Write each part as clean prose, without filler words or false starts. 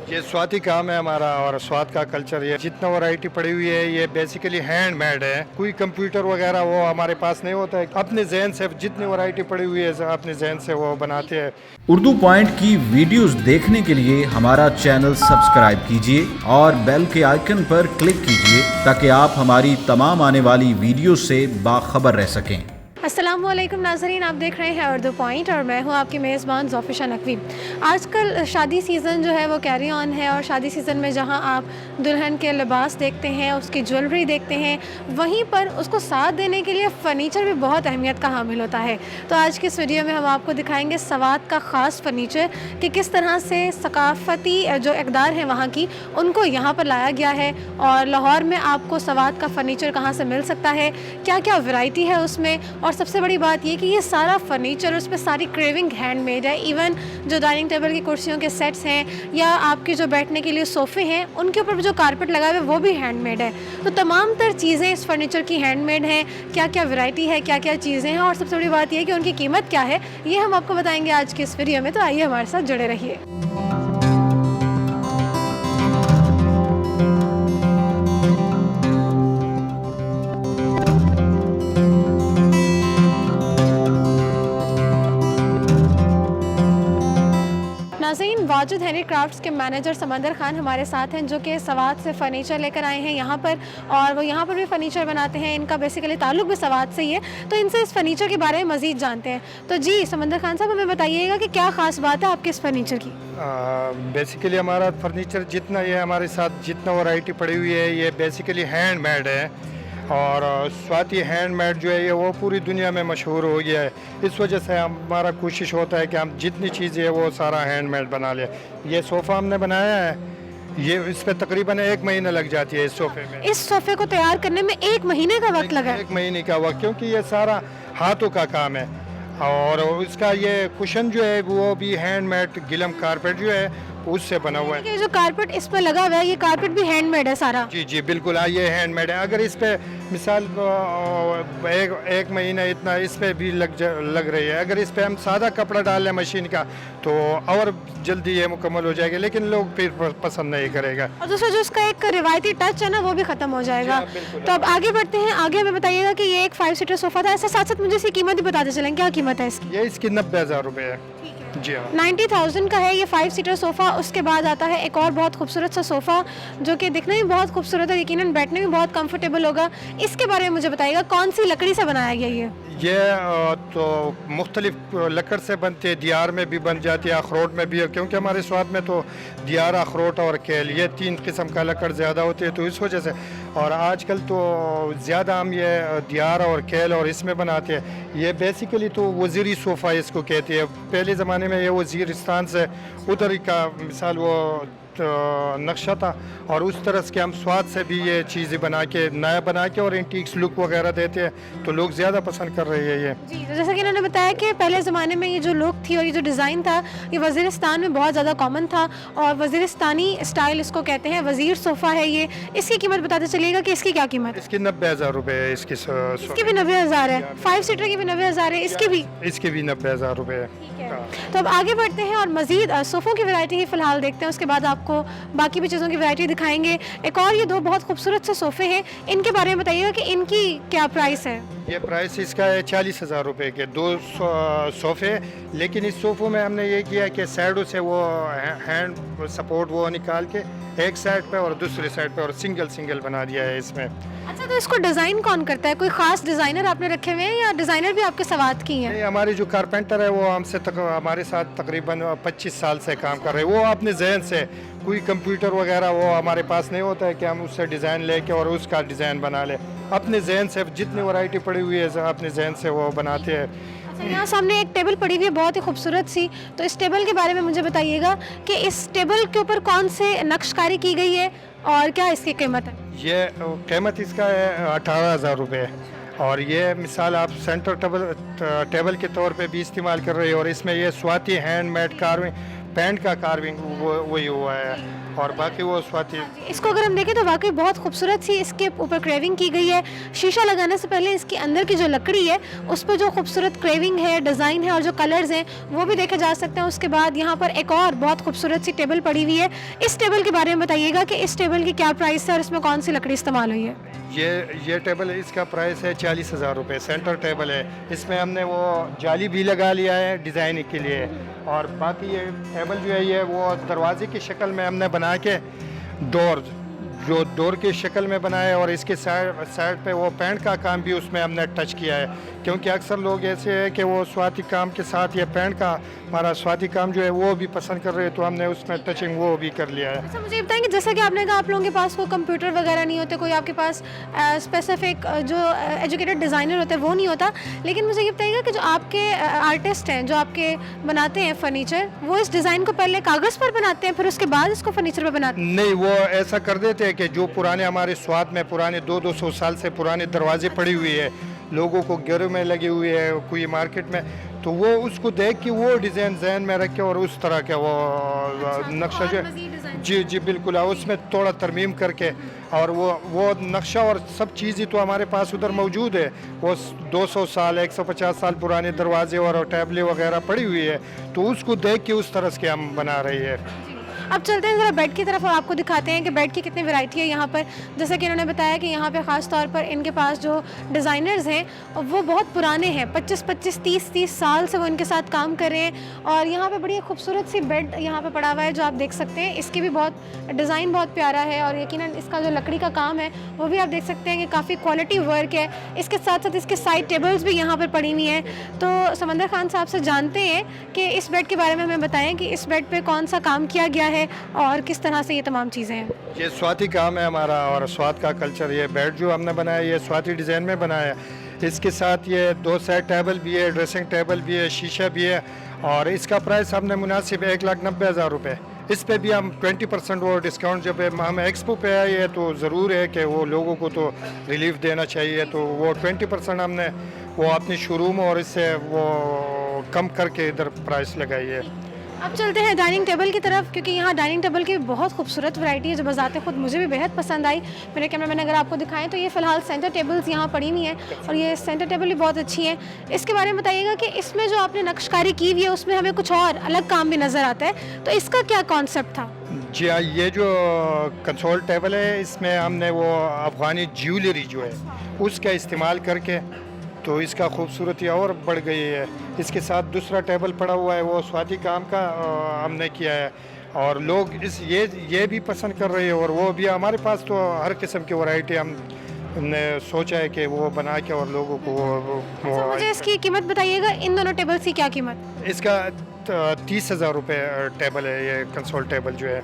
ये स्वाति काम है हमारा और स्वाद का कल्चर। ये जितना वैरायटी पड़ी हुई है ये बेसिकली हैंडमेड है, कोई कंप्यूटर वगैरह वो हमारे पास नहीं होता है। अपने जहन से जितनी वैरायटी पड़ी हुई है अपने जहन से वो बनाते हैं। उर्दू पॉइंट की वीडियोस देखने के लिए हमारा चैनल सब्सक्राइब कीजिए और बेल के आइकन पर क्लिक कीजिए ताकि आप हमारी तमाम आने वाली वीडियो से बाखबर रह सकें। अस्सलामुअलैकुम नाज़रीन, आप देख रहे हैं उर्दू पॉइंट और मैं हूं आपकी मेज़बान ज़ोफ़िशा नकवी। आजकल शादी सीज़न जो है वो कैरी ऑन है और शादी सीज़न में जहां आप दुल्हन के लिबास देखते हैं, उसकी ज्वेलरी देखते हैं, वहीं पर उसको साथ देने के लिए फ़र्नीचर भी बहुत अहमियत का हामिल होता है। तो आज की इस वीडियो में हम आपको दिखाएँगे सवात का ख़ास फ़र्नीचर कि किस तरह से सकाफ़ती जो इक़दार हैं वहाँ की उनको यहाँ पर लाया गया है और लाहौर में आपको सवात का फ़र्नीचर कहाँ से मिल सकता है, क्या क्या वैरायटी है उसमें, और सबसे बड़ी बात ये कि ये सारा फर्नीचर उस पर सारी क्रेविंग हैंडमेड है। इवन जो डाइनिंग टेबल की कुर्सियों के सेट्स हैं या आपके जो बैठने के लिए सोफ़े हैं उनके ऊपर जो कारपेट लगा हुआ है वो भी हैंडमेड है। तो तमाम तर चीज़ें इस फर्नीचर की हैंडमेड हैं। क्या क्या वैरायटी है, क्या क्या चीज़ें हैं और सबसे बड़ी बात ये है कि उनकी कीमत क्या है, ये हम आपको बताएंगे आज की इस वीडियो में। तो आइए हमारे साथ जुड़े रहिए। नाज़रीन, वाजिद हैंडीक्राफ्ट्स के मैनेजर समंदर खान हमारे साथ हैं जो कि सवात से फ़र्नीचर लेकर आए हैं यहाँ पर, और वो यहाँ पर भी फ़र्नीचर बनाते हैं। इनका बेसिकली ताल्लुक़ भी सवात से ही है, तो इनसे इस फ़र्नीचर के बारे में मज़ीद जानते हैं। तो जी समंदर खान साहब, हमें बताइएगा कि क्या ख़ास बात है आपके इस फ़र्नीचर की। बेसिकली हमारा फर्नीचर जितना ये हमारे साथ जितना वैरायटी पड़ी हुई है ये बेसिकली हैंडमेड है और स्वाति हैंडमेड जो है ये वो पूरी दुनिया में मशहूर हो गया है। इस वजह से हमारा कोशिश होता है कि हम जितनी चीज़ें है वो सारा हैंडमेड बना लें। ये सोफ़ा हमने बनाया है, ये इस पर तकरीबन 1 महीना लग जाती है। इस सोफ़े में, इस सोफ़े को तैयार करने में 1 महीने का वक्त लगा? 1 महीने का वक्त, क्योंकि ये सारा हाथों का काम है। और इसका ये कुशन जो है वो भी हैंडमेड गिलम कारपेट जो है उससे बना हुआ है। ये जो कारपेट इस पर लगा हुआ है ये कारपेट भी हैंडमेड है सारा? जी जी बिल्कुल, ये हैंडमेड है। अगर इस पे मिसाल एक महीना इतना इस पे भी लग रही है। अगर इस पे हम सादा कपड़ा डाल लें मशीन का तो और जल्दी ये मुकम्मल हो जाएगा, लेकिन लोग फिर पसंद नहीं करेगा। और दूसरा जो इसका एक रिवायती टच है ना वो भी ख़त्म हो जाएगा। तो अब आगे बढ़ते हैं। आगे हमें बताइएगा कि ये एक 5 सीटर सोफ़ा था, ऐसे साथ साथ मुझे इसकी कीमत भी बताते चलें, क्या कीमत है इसकी? ये इसकी 90,000 रुपये है। जी हाँ, 90,000 का है ये 5 सीटर सोफ़ा। उसके बाद आता है एक और बहुत खूबसूरत सा सोफ़ा जो कि दिखने में बहुत खूबसूरत है, यकीनन बैठने में बहुत कंफर्टेबल होगा। इसके बारे में मुझे बताइएगा, कौन सी लकड़ी से बनाया गया ये? तो मुख्तलिफ लकड़ से बनती है, दियार में भी बन जाती है, अखरोट में भी है, क्योंकि हमारे स्वाद में तो दियार, अखरोट और केल ये 3 किस्म का लकड़ ज़्यादा होती है, तो इस वजह से। और आजकल तो ज़्यादा हम ये दियार और केल और इसमें बनाते हैं। ये बेसिकली तो वज़ीरी सोफ़ा इसको कहते हैं। पहले ज़माने में ये वज़ीरिस्तान से उधर का मिसाल वो नक्शा था और उस तरह के हम स्वाद से भी ये चीज़ें बना के नया बना के और एंटीक्स लुक वगैरह देते हैं, तो लोग ज़्यादा पसंद कर रहे हैं ये। जी, तो जैसा कि इन्होंने बताया कि पहले ज़माने में ये जो लुक थी और ये जो डिज़ाइन था ये वज़ीरिस्तान में बहुत ज़्यादा कॉमन था और वज़ीरिस्तानी स्टाइल इसको कहते हैं। वज़ीर सोफ़ा है ये। इसकी कीमत बताते चलिएगा कि इसकी क्या कीमत है? इसकी 90,000 रुपये है। इसकी भी 90,000 है। 5 सीटर की भी 90,000 है, इसकी भी? इसकी भी 90,000 रुपये है। तो अब आगे बढ़ते हैं और मज़ीद सोफ़ों की वैरायटी ही फ़िलहाल देखते हैं, उसके बाद आपको बाकी भी चीज़ों की वैरायटी दिखाएंगे। एक और ये 2 बहुत खूबसूरत से सोफ़े हैं, इनके बारे में बताइएगा कि इनकी क्या प्राइस है? ये प्राइस इसका है 40,000 रुपये के 2 सोफ़े। लेकिन इस सोफ़ों में हमने ये किया कि साइडों से वो हैंड सपोर्ट वो निकाल के एक साइड पे और दूसरी साइड पे और सिंगल बना दिया है इसमें। अच्छा, तो इसको डिज़ाइन कौन करता है? कोई ख़ास डिज़ाइनर आपने रखे हुए हैं या डिज़ाइनर भी आपके सवात की हैं? नहीं, हमारी जो कारपेंटर है वो हमारे साथ तकरीबन 25 साल से काम कर रहे हैं। वो अपने जहन से, कोई कंप्यूटर वगैरह वो हमारे पास नहीं होता है कि हम उससे डिज़ाइन लेके और उसका डिज़ाइन बना ले। अपने जहन से जितनी वैरायटी पड़ी हुई है अपने जहन से वो बनाते हैं। अच्छा, यहाँ सामने एक टेबल पड़ी हुई है बहुत ही खूबसूरत सी, तो इस टेबल के बारे में मुझे बताइएगा कि इस टेबल के ऊपर कौन से नक्शकारी की गई है और क्या इसकी कीमत है? ये कीमत इसका है 18,000 रुपये। और ये मिसाल आप सेंटर टेबल के तौर पे भी इस्तेमाल कर रहे हो और इसमें ये स्वाति हैंडमेड कार्विंग पैंट का कार्विंग वो वही हुआ है, और बाकी वो स्वाति। इसको अगर हम देखें तो वाकई बहुत खूबसूरत सी इसके ऊपर क्रेविंग की गई है। शीशा लगाने से पहले इसके अंदर की जो लकड़ी है उस पर जो खूबसूरत क्रेविंग है, डिज़ाइन है और जो कलर्स हैं वो भी देखे जा सकते हैं। उसके बाद यहाँ पर एक और बहुत खूबसूरत सी टेबल पड़ी हुई है। इस टेबल के बारे में बताइएगा कि इस टेबल की क्या प्राइस है और इसमें कौन सी लकड़ी इस्तेमाल हुई है। ये टेबल है, इसका प्राइस है 40,000 रुपये। सेंटर टेबल है, इसमें हमने वो जाली भी लगा लिया है डिज़ाइन के लिए, और बाकी ये टेबल जो है ये वो दरवाजे की शक्ल में हमने बना के डोर की शक्ल में बनाया है, और इसके साइड पे वो पैंट का काम भी उसमें हमने टच किया है, क्योंकि अक्सर लोग ऐसे हैं कि वो स्वाति काम के साथ ये पैंट का हमारा स्वाति काम जो है वो भी पसंद कर रहे हैं, तो हमने उसमें टचिंग वो भी कर लिया है। अच्छा, मुझे बताएंगे जैसा कि आपने कहा आप लोगों के पास कोई कंप्यूटर वगैरह नहीं होते, कोई आपके पास स्पेसिफिक जो एजुकेटेड डिज़ाइनर होते हैं वो नहीं होता, लेकिन मुझे ये बताइएगा कि जो आपके आर्टिस्ट हैं जो आपके बनाते हैं फर्नीचर, वो इस डिज़ाइन को पहले कागज़ पर बनाते हैं फिर उसके बाद इसको फर्नीचर पर बनाते हैं? नहीं, वो ऐसा कर देते हैं कि जो पुराने हमारे स्वाद में पुराने 200 साल से पुराने दरवाजे पड़ी हुई है, लोगों को घरों में लगी हुई है, कोई मार्केट में, तो वो उसको देख के वो डिज़ाइन जहन में रख के और उस तरह का वो नक्शा जो जी बिल्कुल, उसमें थोड़ा तरमीम करके, और वो नक्शा और सब चीज़ ही तो हमारे पास उधर मौजूद है। वो 200 साल 150 साल पुराने दरवाजे और टैबलें वगैरह पड़ी हुई है, तो उसको देख के उस तरह से हम बना रही है। अब चलते हैं ज़रा बेड की तरफ और आपको दिखाते हैं कि बेड की कितनी वैरायटी है यहाँ पर। जैसे कि इन्होंने बताया कि यहाँ पे ख़ास तौर पर इनके पास जो डिज़ाइनर्स हैं वो बहुत पुराने हैं, 25-25 30-30 साल से वो इनके साथ काम कर रहे हैं, और यहाँ पे बड़ी खूबसूरत सी बेड यहाँ पे पड़ा हुआ है जो आप देख सकते हैं। इसकी भी बहुत डिज़ाइन बहुत प्यारा है, और यकीनन इसका जो लकड़ी का काम है वो भी आप देख सकते हैं कि काफ़ी क्वालिटी वर्क है। इसके साथ साथ इसके साइड टेबल्स भी यहाँ पर पड़ी हुई हैं। तो समंदर खान साहब से जानते हैं कि इस बेड के बारे में हमें बताएं कि इस बेड पर कौन सा काम किया गया है और किस तरह से ये तमाम चीज़ें हैं। ये स्वाति काम है हमारा, और स्वात का कल्चर। ये बेड जो हमने बनाया ये स्वाति डिज़ाइन में बनाया है। इसके साथ ये 2 साइड टेबल भी है, ड्रेसिंग टेबल भी है, शीशा भी है, और इसका प्राइस हमने मुनासिब 1,90,000 रुपये। इस पे भी हम 20% वो डिस्काउंट, जब हम एक्सपो पे आए हैं तो ज़रूर है कि वो लोगों को तो रिलीफ देना चाहिए, तो वो 20% हमने वो अपनी शोरूम और इससे वो कम करके इधर प्राइस लगाई है। अब चलते हैं डाइनिंग टेबल की तरफ, क्योंकि यहाँ डाइनिंग टेबल की बहुत खूबसूरत वैरायटी है जो बजाते खुद मुझे भी बेहद पसंद आई। मेरे कैमरामैन अगर आपको दिखाएं तो ये फ़िलहाल सेंटर टेबल्स यहाँ पड़ी हुई हैं, और ये सेंटर टेबल भी बहुत अच्छी हैं। इसके बारे में बताइएगा कि इसमें जो आपने नक्शकारी की हुई है उसमें हमें कुछ और अलग काम भी नज़र आता है, तो इसका क्या कॉन्सेप्ट था? जी हाँ, ये जो कंसोल टेबल है इसमें हमने वो अफ़गानी ज्वेलरी जो है उसका इस्तेमाल करके तो इसका खूबसूरती और बढ़ गई है। इसके साथ दूसरा टेबल पड़ा हुआ है वो स्वाति काम का हमने किया है, और लोग ये भी पसंद कर रहे हैं, और वो भी हमारे पास तो हर किस्म की वैरायटी हमने सोचा है कि वो बना के और लोगों को अच्छा, मुझे इसकी कीमत बताइएगा, इन दोनों टेबल्स की क्या कीमत? इसका 30,000 रुपये टेबल है, ये कंसोल टेबल जो है।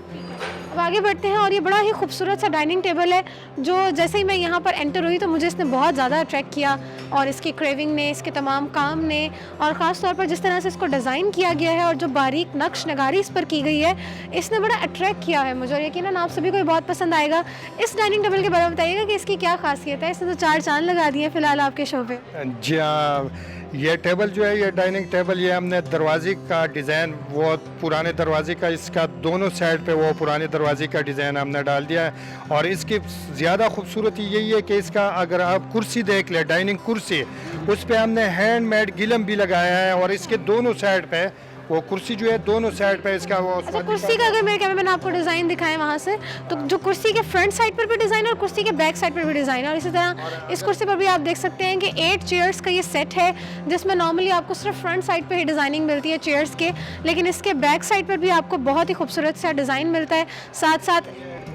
अब आगे बढ़ते हैं, और ये बड़ा ही खूबसूरत सा डाइनिंग टेबल है जो जैसे ही मैं यहाँ पर एंटर हुई तो मुझे इसने बहुत ज़्यादा अट्रैक्ट किया, और इसकी क्रेविंग ने, इसके तमाम काम ने, और ख़ास तौर पर जिस तरह से इसको डिज़ाइन किया गया है और जो बारीक नक्श नगारी इस पर की गई है, इसने बड़ा अट्रैक्ट किया है मुझे, और यकीनन आप सभी को ये बहुत पसंद आएगा। इस डाइनिंग टेबल के बारे में बताइएगा कि इसकी क्या खासियत है? इसने तो 4 चांद लगा दिए फ़िलहाल आपके शो पे। जी हाँ, ये टेबल जो है ये डाइनिंग टेबल, ये हमने दरवाजे का डिज़ाइन वो पुराने दरवाजे का, इसका दोनों साइड पे वो पुराने दरवाजे का डिज़ाइन हमने डाल दिया है, और इसकी ज़्यादा खूबसूरती यही है कि इसका अगर आप कुर्सी देख ले, डाइनिंग कुर्सी, उस पर हमने हैंडमेड गिलम भी लगाया है, और इसके दोनों साइड पे वो कुर्सी जो है दोनों साइड पे इसका वो। अच्छा, कुर्सी का अगर मेरे कैमरामैन आपको डिज़ाइन दिखाएं वहाँ से, तो जो कुर्सी के फ्रंट साइड पर भी डिज़ाइन और कुर्सी के बैक साइड पर भी डिज़ाइन है, और इसी तरह इस कुर्सी पर भी आप देख सकते हैं कि 8 चेयर्स का ये सेट है, जिसमें नॉर्मली आपको सिर्फ फ्रंट साइड पे ही डिज़ाइनिंग मिलती है चेयर्स के, लेकिन इसके बैक साइड पर भी आपको बहुत ही खूबसूरत सा डिज़ाइन मिलता है। साथ साथ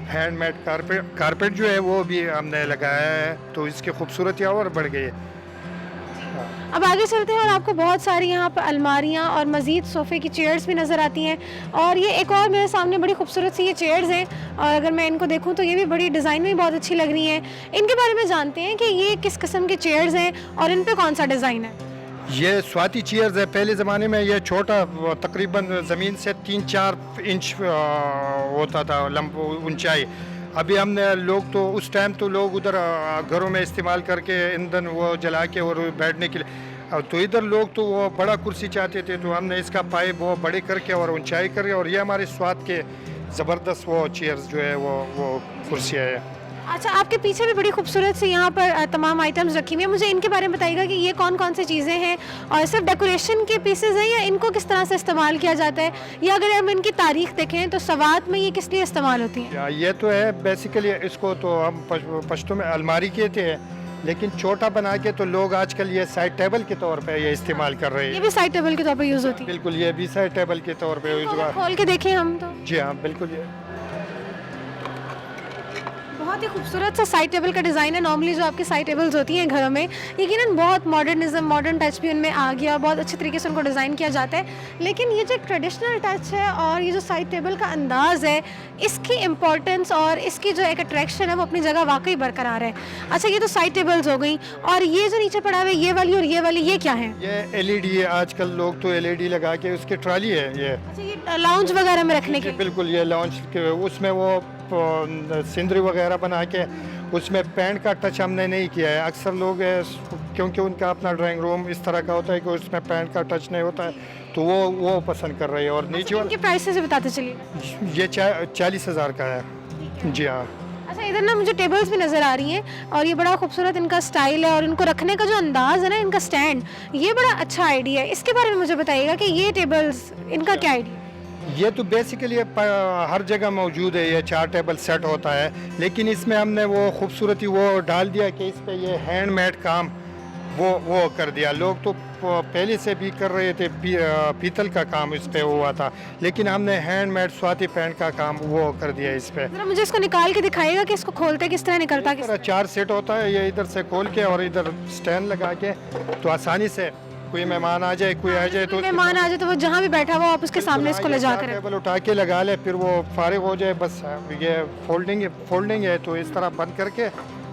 हैंडमेड कारपेट जो है वो भी हमने लगाया है, तो इसकी खूबसूरती और बढ़ गई है। अब आगे चलते हैं, और आपको बहुत सारी यहाँ पर अलमारियाँ और मज़ीद सोफ़े की चेयर्स भी नज़र आती हैं, और ये एक और मेरे सामने बड़ी खूबसूरत सी ये चेयर्स हैं, और अगर मैं इनको देखूँ तो ये भी बड़ी डिज़ाइन में बहुत अच्छी लग रही हैं। इनके बारे में जानते हैं कि ये किस किस्म की चेयर्स हैं और इन पर कौन सा डिज़ाइन है? ये स्वाति चेयर्स है। पहले ज़माने में ये छोटा तकरीबन ज़मीन से 3-4 इंच होता था ऊंचाई। अभी हमने लोग तो उस टाइम तो लोग उधर घरों में इस्तेमाल करके ईंधन वो जला के और बैठने के लिए और तो इधर लोग तो वो बड़ा कुर्सी चाहते थे, तो हमने इसका पाइप वो बड़े करके और ऊंचाई करके, और ये हमारे स्वाद के ज़बरदस्त वो चेयर्स जो है वो कुर्सियाँ है। अच्छा, आपके पीछे भी बड़ी खूबसूरत सी यहाँ पर तमाम आइटम्स रखी हुई हैं। मुझे इनके बारे में बताइएगा कि ये कौन कौन सी चीज़ें हैं, और सिर्फ डेकोरेशन के पीसेज हैं या इनको किस तरह से इस्तेमाल किया जाता है, या अगर हम इनकी तारीख देखें तो सवात में ये किस लिए इस्तेमाल होती हैं? ये तो है बेसिकली, इसको तो हम पश्तो में अलमारी कहते हैं, लेकिन छोटा बना के तो लोग आजकल ये साइड टेबल के तौर पे ये इस्तेमाल कर रहे ये हैं। भी साइड टेबल के तौर पर यूज़ होती है? बिल्कुल, ये भी साइड टेबल के तौर पे यूज हुआ। खोल के देखें हम तो। जी हाँ, बिल्कुल। ये बहुत ही खूबसूरत सा साइड टेबल का डिज़ाइन है। नॉर्मली जो आपकी साइड टेबल्स होती हैं घरों में, यकीनन बहुत मॉडर्निज्म, मॉडर्न टच भी उनमें आ गया, बहुत अच्छे तरीके से उनको डिज़ाइन किया जाता है। लेकिन ये जो ट्रेडिशनल टच है और ये जो साइड टेबल का अंदाज़ है, इसकी इम्पोर्टेंस और इसकी जो एक अट्रैक्शन है वो अपनी जगह वाकई बरकरार है। अच्छा, ये तो साइड टेबल्स हो गई, और ये जो नीचे पड़ा हुआ है ये वाली और ये वाली, ये क्या है? ये LED है, आजकल लोग तो LED लगा के उसकी ट्राली है ये। अच्छा, ये लाउंज वगैरह में रखने के लिए? बिल्कुल, ये लॉन्च के उसमें वो सिंदरी वगैरह बना के उसमें पेंट का टच हमने नहीं किया है। अक्सर लोग क्योंकि उनका अपना ड्राइंग रूम इस तरह का होता है कि उसमें पेंट का टच नहीं होता है, तो वो पसंद कर रहे हैं। और नीचे इनके प्राइसेस भी बताते चलिए। ये 40,000 का है। जी हाँ। अच्छा, इधर ना मुझे टेबल्स भी नज़र आ रही हैं, और ये बड़ा खूबसूरत इनका स्टाइल है, और इनको रखने का जो अंदाज़ है ना, इनका स्टैंड, ये बड़ा अच्छा आइडिया है। इसके बारे में मुझे बताइएगा कि ये टेबल्स, इनका क्या आइडिया? ये तो बेसिकली हर जगह मौजूद है, ये 4 टेबल सेट होता है, लेकिन इसमें हमने वो खूबसूरती वो डाल दिया कि इस पे ये हैंडमेड काम वो कर दिया। लोग तो पहले से भी कर रहे थे, पीतल का काम इस पे हुआ था, लेकिन हमने हैंडमेड स्वाति पेंट का काम वो कर दिया इस पे। जरा मुझे इसको निकाल के दिखाइएगा कि इसको खोलते किस तरह निकलता किस 4 सेट होता है, ये इधर से खोल के और इधर स्टैंड लगा के, तो आसानी से कोई मेहमान आ जाए, कोई आ जाए तो मेहमान आ जाए तो वो जहाँ भी बैठा हुआ आप उसके सामने इसको ले जाकर टेबल उठा के लगा ले, फिर वो फारिग हो जाए। बस ये फोल्डिंग है, तो इस तरह बंद करके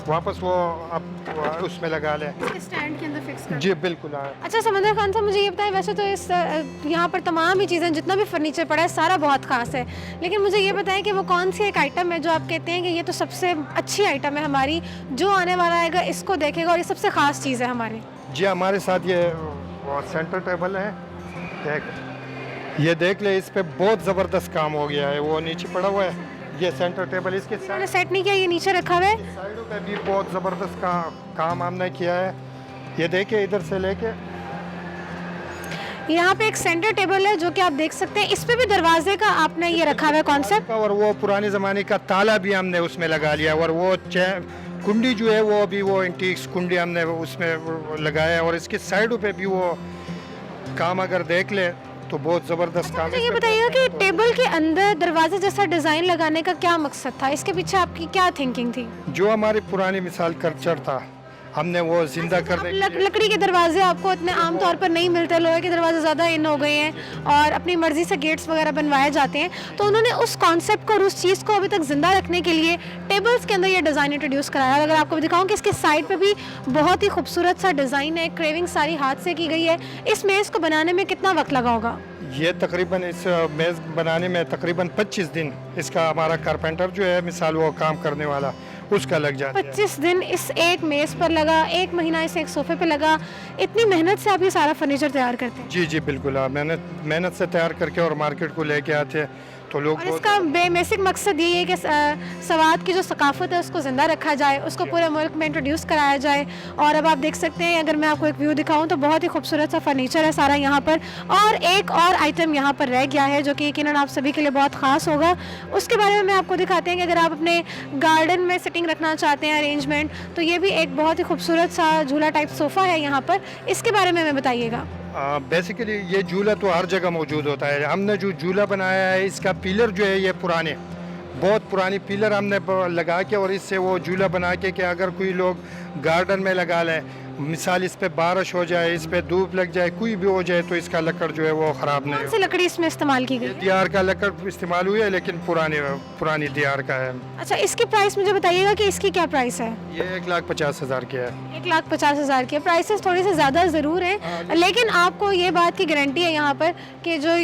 वापस वो आप उसमें लगा ले, स्टैंड के अंदर फिक्स कर। जी बिल्कुल। हाँ। अच्छा, समंदर खान साहब, मुझे ये बताएं, वैसे तो इस यहाँ पर तमाम ही चीज़ें, जितना भी फर्नीचर पड़ा है सारा बहुत ख़ास है, लेकिन मुझे ये बताएं कि वो कौन सी एक आइटम है जो आप कहते हैं कि ये तो सबसे अच्छी आइटम है हमारी, जो आने वाला आएगा इसको देखेगा और ये सबसे ख़ास चीज़ है हमारी? जी, हमारे साथ ये सेंटर टेबल है, ये देख ले, इस पे बहुत ज़बरदस्त काम हो गया है। वो नीचे पड़ा हुआ है ये सेंटर टेबल, इसके इन्होंने सेट नहीं किया, ये नीचे रखा हुआ है। साइडों पे भी बहुत ज़बरदस्त काम हमने किया है। ये देखिए, इधर से लेके यहाँ पे एक सेंटर टेबल है जो कि आप देख सकते हैं, इस पे भी दरवाजे का आपने ये रखा हुआ है कॉन्सेप्ट, और वो पुराने ज़माने का ताला भी हमने उसमें लगा लिया, और वो कुंडी जो है वो भी वो एंटीक्स कुंडी हमने उसमें लगाया, और इसके साइडों पे भी वो काम अगर देख ले तो बहुत ज़बरदस्त काम मुझे है। ये बताइएगा कि टेबल के अंदर दरवाजे जैसा डिज़ाइन लगाने का क्या मकसद था, इसके पीछे आपकी क्या थिंकिंग थी? जो हमारी पुरानी मिसाल कल्चर था, हमने वो जिंदा करने के लिए। लकड़ी के दरवाजे आपको इतने आम तौर पर नहीं मिलते, लोहे के दरवाजे ज़्यादा इन हो गए हैं और अपनी मर्ज़ी से गेट्स वगैरह बनवाए जाते हैं, तो उन्होंने उस कॉन्सेप्ट को और उस चीज़ को अभी तक ज़िंदा रखने के लिए टेबल्स के अंदर ये डिज़ाइन इंट्रोड्यूस कराया। अगर आपको दिखाऊं कि इसके साइड पे भी बहुत ही खूबसूरत सा डिज़ाइन है, क्रेविंग सारी हाथ से की गई है। इस मेज़ को बनाने में कितना वक्त लगा होगा? ये तकरीबन इस मेज़ बनाने में तकरीबन 25 दिन इसका हमारा कारपेंटर जो है मिसाल वो काम करने वाला उसका लग जाता है। 25 दिन इस एक मेज़ पर लगा, 1 महीना इस एक सोफे पे लगा। इतनी मेहनत से आप ये सारा फर्नीचर तैयार करते हैं? जी जी बिल्कुल, आप मेहनत से तैयार करके और मार्केट को लेके आते हैं, तो लोग और इसका बेसिक मकसद यही है कि सवात की जो सकाफत है उसको ज़िंदा रखा जाए, उसको पूरे मुल्क में इंट्रोड्यूस कराया जाए। और अब आप देख सकते हैं, अगर मैं आपको एक व्यू दिखाऊं तो बहुत ही खूबसूरत सा फर्नीचर है सारा यहाँ पर। और एक और आइटम यहाँ पर रह गया है जो कि यकीनन आप सभी के लिए बहुत ख़ास होगा, उसके बारे में मैं आपको दिखाते हैं कि अगर आप अपने गार्डन में सिटिंग रखना चाहते हैं अरेंजमेंट, तो ये भी एक बहुत ही खूबसूरत सा झूला टाइप सोफ़ा है यहाँ पर, इसके बारे में हमें बताइएगा। बेसिकली ये झूला तो हर जगह मौजूद होता है। हमने जो झूला बनाया है इसका पिलर जो है ये बहुत पुरानी पिलर हमने लगा के और इससे वो झूला बना के कि अगर कोई लोग गार्डन में लगा लें, मिसाल इस पे बारिश हो जाए, इस पे धूप लग जाए, कोई भी हो जाए, तो इसका लकड़ जो है वो ख़राब नहीं कौन सी लकड़ी इसमें इस्तेमाल की गई? दियार का लकड़ इस्तेमाल हुई है, लेकिन पुरानी दियार का है। अच्छा, इसकी प्राइस मुझे बताइएगा कि इसकी क्या प्राइस है? ये 1,50,000 की है। 1,50,000 की प्राइसेस थोड़ी सी ज़्यादा ज़रूर है, लेकिन आपको ये बात की गारंटी है यहाँ पर कि जो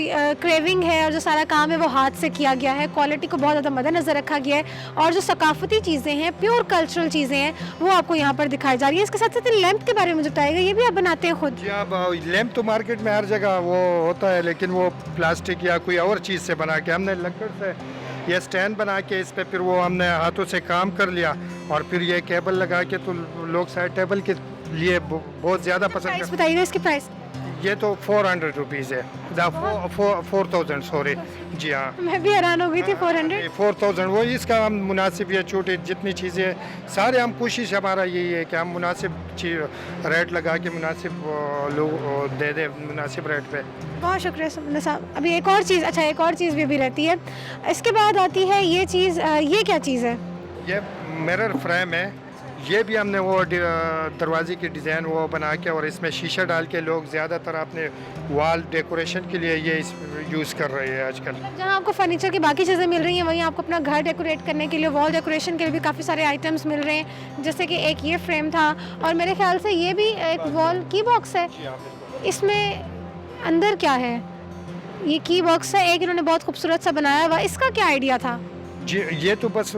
क्रेविंग है और जो सारा काम है वो हाथ से किया गया है, क्वालिटी को बहुत ज़्यादा मद्देनज़र रखा गया है, और जो सकाफती चीज़ें हैं, प्योर कल्चरल चीज़ें हैं, वो आपको यहाँ पर दिखाई जा रही है। इसके साथ साथ लैंप लैंप के बारे में मुझे बताइएगा, ये भी आप बनाते हैं खुद? जी अब लैम्प तो मार्केट में हर जगह वो होता है, लेकिन वो प्लास्टिक या कोई और चीज़ से बना के हमने लकड़ से ये स्टैंड बना के इस पे फिर वो हमने हाथों से काम कर लिया और फिर ये केबल लगा के तो लोग साइड टेबल के लिए बहुत ज़्यादा पसंद प्राइस करते बताइएगा इसकी प्राइस। हैं। ये तो 400 रुपीज़ है, 4000 सॉरी। जी हाँ, मैं भी हैरान हो गई थी। 400 4000 वो इसका हम मुनासिब ये छोटी जितनी चीज़ें सारे हम कोशिश हमारा यही है कि हम मुनासिब रेट लगा के मुनासिब लोग दे दे मुनासिब रेट पे। बहुत शुक्रिया समंदर साहब। अभी एक और चीज़, अच्छा एक और चीज़ भी रहती है। इसके बाद आती है ये चीज़, ये क्या चीज़ है? ये मिरर फ्रेम है, ये भी हमने वो दरवाजे की डिज़ाइन वो बना के और इसमें शीशा डाल के लोग ज़्यादातर अपने वॉल डेकोरेशन के लिए ये यूज़ कर रहे हैं आजकल। जहाँ आपको फर्नीचर की बाकी चीज़ें मिल रही हैं, वहीं आपको अपना घर डेकोरेट करने के लिए, वॉल डेकोरेशन के लिए भी काफ़ी सारे आइटम्स मिल रहे हैं। जैसे कि एक ये फ्रेम था और मेरे ख्याल से ये भी एक वॉल की बॉक्स है। इसमें अंदर क्या है? ये की बॉक्स है, एक इन्होंने बहुत खूबसूरत सा बनाया हुआ। इसका क्या आइडिया था? जी ये तो बस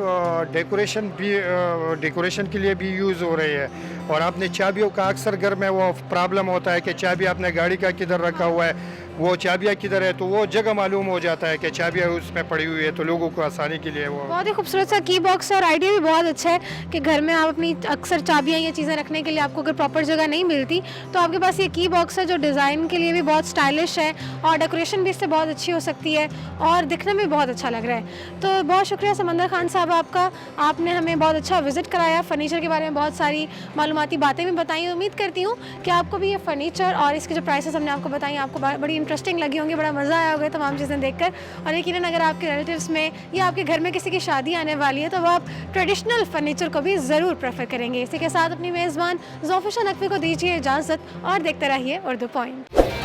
डेकोरेशन के लिए भी यूज़ हो रही है। और आपने चाबियों का अक्सर घर में वो प्रॉब्लम होता है कि चाबी आपने गाड़ी का किधर रखा हुआ है, वो चाबियाँ किधर है, तो वो जगह मालूम हो जाता है कि चाबियाँ उसमें पड़ी हुई है, तो लोगों को आसानी के लिए वो बहुत ही खूबसूरत सा की बॉक्स है और आइडिया भी बहुत अच्छा है कि घर में आप अपनी अक्सर चाबियाँ या चीज़ें रखने के लिए आपको अगर प्रॉपर जगह नहीं मिलती तो आपके पास ये की बॉक्स है जो डिज़ाइन के लिए भी बहुत स्टाइलिश है और डेकोरेशन भी इससे बहुत अच्छी हो सकती है और दिखने में बहुत अच्छा लग रहा है। तो बहुत शुक्रिया समंदर खान साहब आपका, आपने हमें बहुत अच्छा विज़िट कराया, फ़र्नीचर के बारे में बहुत सारी मालूमाती बातें भी बताई। उम्मीद करती हूँ कि आपको भी ये फ़र्नीचर और इसके जो प्राइसेस हमने आपको बताई आपको बड़ी इंटरेस्टिंग लगी होंगी, बड़ा मज़ा आया होगा तमाम चीज़ें देखकर। और यकीनन अगर आपके रिलेटिव्स में या आपके घर में किसी की शादी आने वाली है तो वो आप ट्रेडिशनल फर्नीचर को भी ज़रूर प्रेफर करेंगे। इसी के साथ अपनी मेज़बान ज़ोफिशा नकवी को दीजिए इजाज़त और देखते रहिए उर्दू पॉइंट।